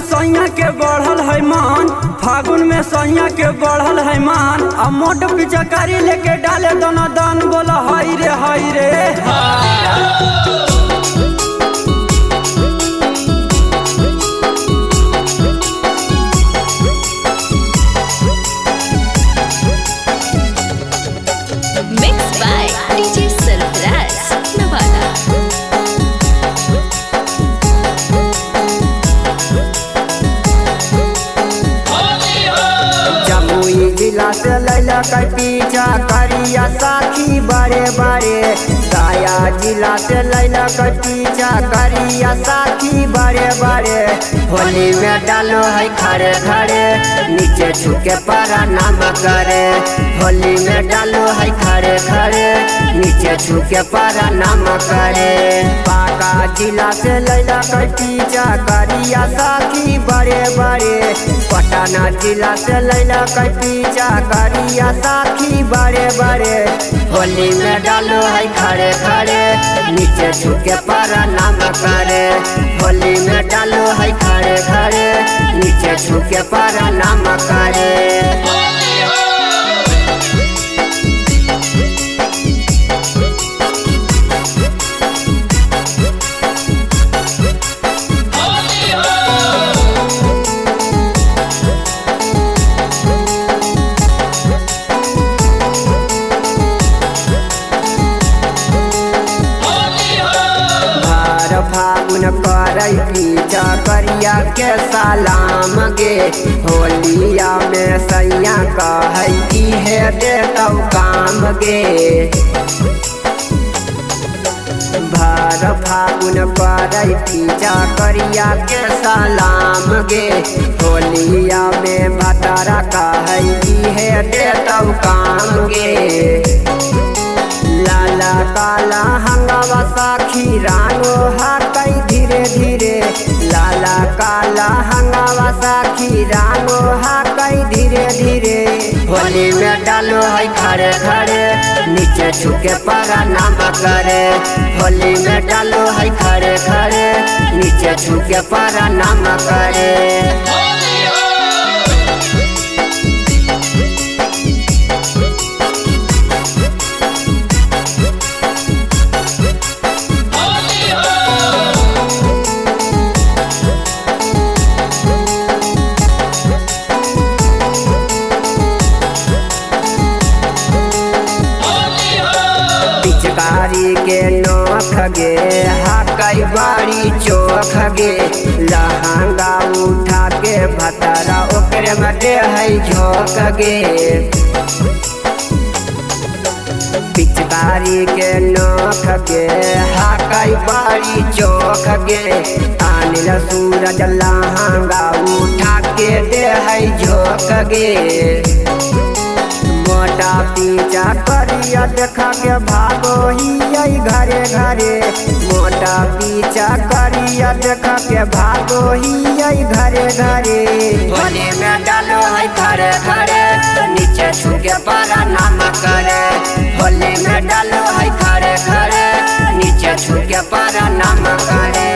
सैया के बढ़ल है मान, फागुन में सैया के बढ़ल है मान। आ मोट पिचकारी लेके डाले दोनों दान, बोला हाय रे हाय रे। Mixed by DJ Sarfaraz, Nevada. Jamui जिला से लैला कर पीछा करिया साथी बड़े बड़े। गया जिला से लैला कर पीछा करिया साथी बड़े बड़े। होली में डालो है खड़े खड़े, नीचे छुके पारा नाम करे। होली में डालो है खड़े खड़े, नीचे छुके पारा नाम करे। बांका जिला से लैला कर पीछा करिया साथी बड़े बड़े। पटना जिला से लैला कर पीछा करिया साथी बड़े बड़े। होली में डालो है खड़े खड़े, नीचे छुके पारा नाम करे। होली में डालो है खड़े खड़े, नीचे छुके पारा नाम करे। फागुन करई पीछा करिया के सलाम गे। होलिया में सैया कहई है देतौ काम गे। भर फागुन करई पीछा करिया के सलाम गे। होलिया में भतारा कहई है देतौ काम गे। लाला काला हंगावा साखी रानो हाकई धीरे धीरे। लाला काला हंगावा साखी रानो हाकई धीरे धीरे। होली में डालो है खड़े खड़े, नीचे छुके पारा नाम करे। होली में डालो है खड़े खड़े, नीचे छुके पारा नाम करे। पिचकारी के नोख गे, हाकई बाड़ी चोख गे। लहंगा उठा के भतरा ओकरे में दे है झोंक गे। पिचकारी के नोख गे, हाकई बाड़ी चोख गे। अनिल सूरज लहंगा उठा के दे है झोंक गे। मोटा पीछा करिया देखा के भागो ही घरे घरे। मोटा पीछा करिया देखा के भागो ही घरे घरे। होली में डालो है खड़े खड़े, नीचे छुके पारा नाम करे। होली में डालो है खड़े खड़े, नीचे छुके पारा नाम करे।